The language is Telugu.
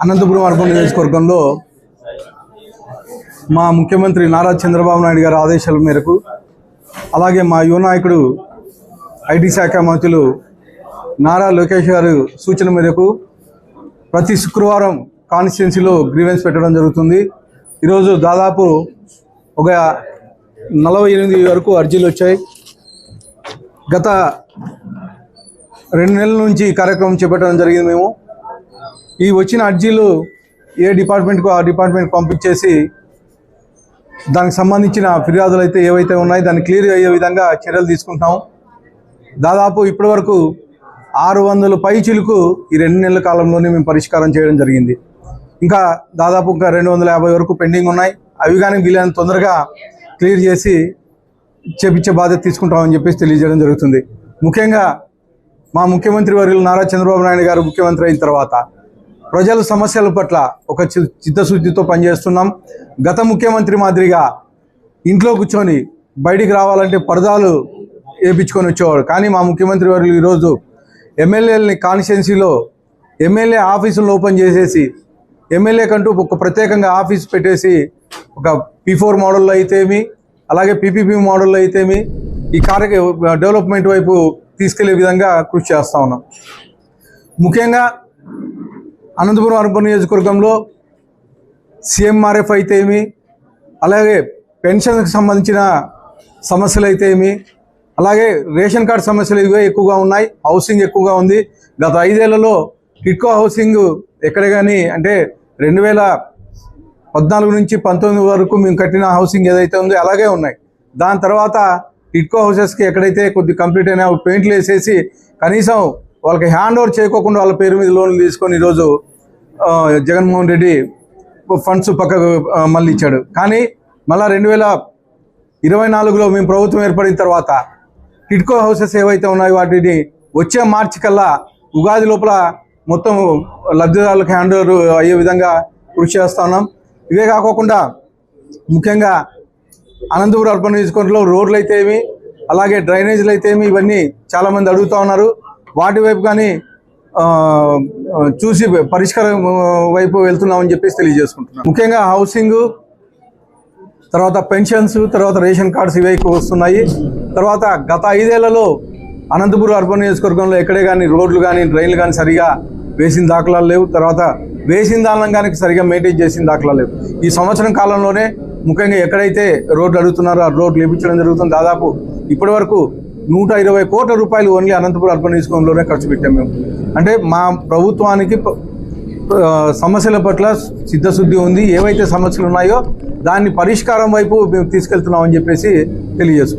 అనంతపురం అర్బన్ నియోజకవర్గంలో మా ముఖ్యమంత్రి నారా చంద్రబాబు నాయుడు గారి ఆదేశాల మేరకు అలాగే మా యువ నాయకుడు ఐటీ శాఖ మంత్రులు నారా లోకేష్ గారి సూచన మేరకు ప్రతి శుక్రవారం కాన్స్టిట్యున్సీలో గ్రీవెన్స్ పెట్టడం జరుగుతుంది. ఈరోజు దాదాపు ఒక 48 వరకు అర్జీలు వచ్చాయి. గత 2 నెలల నుంచి ఈ కార్యక్రమం చేపట్టడం జరిగింది. మేము ఈ వచ్చిన అర్జీలు ఏ డిపార్ట్మెంట్కు ఆ డిపార్ట్మెంట్ పంపించేసి దానికి సంబంధించిన ఫిర్యాదులు అయితే ఏవైతే ఉన్నాయో దాన్ని క్లియర్ అయ్యే విధంగా చర్యలు తీసుకుంటున్నాం. దాదాపు ఇప్పటి వరకు 600 పైచిలకు ఈ 2 నెలల కాలంలోనే మేము పరిష్కారం చేయడం జరిగింది. ఇంకా దాదాపు 250 వరకు పెండింగ్ ఉన్నాయి. అవి కానీ వీలైనంత తొందరగా క్లియర్ చేసి చేపించే బాధ్యత తీసుకుంటామని చెప్పేసి తెలియజేయడం జరుగుతుంది. ముఖ్యంగా మా ముఖ్యమంత్రి వర్యులు నారా చంద్రబాబు నాయుడు గారు ముఖ్యమంత్రి అయిన తర్వాత ప్రజల సమస్యల పట్ల ఒక చిత్తశుద్ధితో పనిచేస్తున్నాం. గత ముఖ్యమంత్రి మాదిరిగా ఇంట్లో కూర్చొని బయటికి రావాలంటే పరదాలు వేయించుకొని వచ్చేవాడు. కానీ మా ముఖ్యమంత్రి వర్యులు ఈరోజు ఎమ్మెల్యేలని కాన్స్టిట్యున్సీలో ఎమ్మెల్యే ఆఫీసులను ఓపెన్ చేసేసి ఎమ్మెల్యే కంటూ ఒక ప్రత్యేకంగా ఆఫీస్ పెట్టేసి ఒక P4 మోడల్లో అయితేమి అలాగే PPP మోడల్లో అయితేమి ఈ డెవలప్మెంట్ వైపు తీసుకెళ్లే విధంగా కృషి చేస్తూ ఉన్నాం. ముఖ్యంగా అనంతపురం అర్బన్ నియోజకవర్గంలో CMRF అయితేమి అలాగే పెన్షన్కి సంబంధించిన సమస్యలు అయితేమి అలాగే రేషన్ కార్డు సమస్యలు ఇవే ఎక్కువగా ఉన్నాయి. హౌసింగ్ ఎక్కువగా ఉంది. గత 5 ఏళ్లలో టిడ్కో హౌసింగ్ ఎక్కడ కానీ అంటే 2014 నుంచి 19 వరకు మేము కట్టిన హౌసింగ్ ఏదైతే ఉందో అలాగే ఉన్నాయి. దాని తర్వాత టిడ్కో హౌసెస్కి ఎక్కడైతే కొద్ది కంప్లీట్ అయినా పెయింట్లు వేసేసి కనీసం వాళ్ళకి హ్యాండ్ ఓవర్ చేయకోకుండా వాళ్ళ పేరు మీద లోన్లు తీసుకొని ఈరోజు జగన్మోహన్ రెడ్డి ఫండ్స్ పక్కకు మళ్ళీ ఇచ్చాడు. కానీ మళ్ళీ 2024లో మేము ప్రభుత్వం ఏర్పడిన తర్వాత టిడ్కో హౌసెస్ ఏవైతే ఉన్నాయో వాటిని వచ్చే మార్చి కల్లా ఉగాది లోపల మొత్తం లబ్ధిదారులకు హ్యాండ్ ఓవర్ అయ్యే విధంగా కృషి చేస్తూ ఉన్నాం. ఇవే కాకుండా ముఖ్యంగా అనంతపురం అర్బన్ నియోజకవర్గంలో రోడ్లు అయితేమి అలాగే డ్రైనేజీలు అయితేమి ఇవన్నీ చాలామంది అడుగుతూ ఉన్నారు. వాటి వైపు కానీ చూసి పరిష్కారం వైపు వెళ్తున్నామని చెప్పేసి తెలియజేసుకుంటున్నాం. ముఖ్యంగా హౌసింగ్, తర్వాత పెన్షన్స్, తర్వాత రేషన్ కార్డ్స్ ఇవే ఎక్కువ వస్తున్నాయి. తర్వాత గత 5 ఏళ్లలో అనంతపురం అర్బన్ నియోజకవర్గంలో ఎక్కడే కానీ రోడ్లు కానీ డ్రైన్లు కానీ సరిగా వేసిన దాఖలాలు లేవు. తర్వాత వేసిన దానిలో కానీ సరిగా మెయింటైన్ చేసిన దాఖలాలు లేవు. ఈ సంవత్సరం కాలంలోనే ముఖ్యంగా ఎక్కడైతే రోడ్లు అడుగుతున్నారో ఆ రోడ్లు వేయించడం జరుగుతుంది. దాదాపు ఇప్పటి వరకు 120 కోట్ల రూపాయలు ఓన్లీ అనంతపురం అర్బన్ నియోజకవర్గంలోనే ఖర్చు పెట్టాం మేము. అంటే మా ప్రభుత్వానికి సమస్యల పట్ల చిత్తశుద్ధి ఉంది. ఏవైతే సమస్యలు ఉన్నాయో దాన్ని పరిష్కారం వైపు మేము తీసుకెళ్తున్నామని చెప్పేసి తెలియజేసుకుంటాం.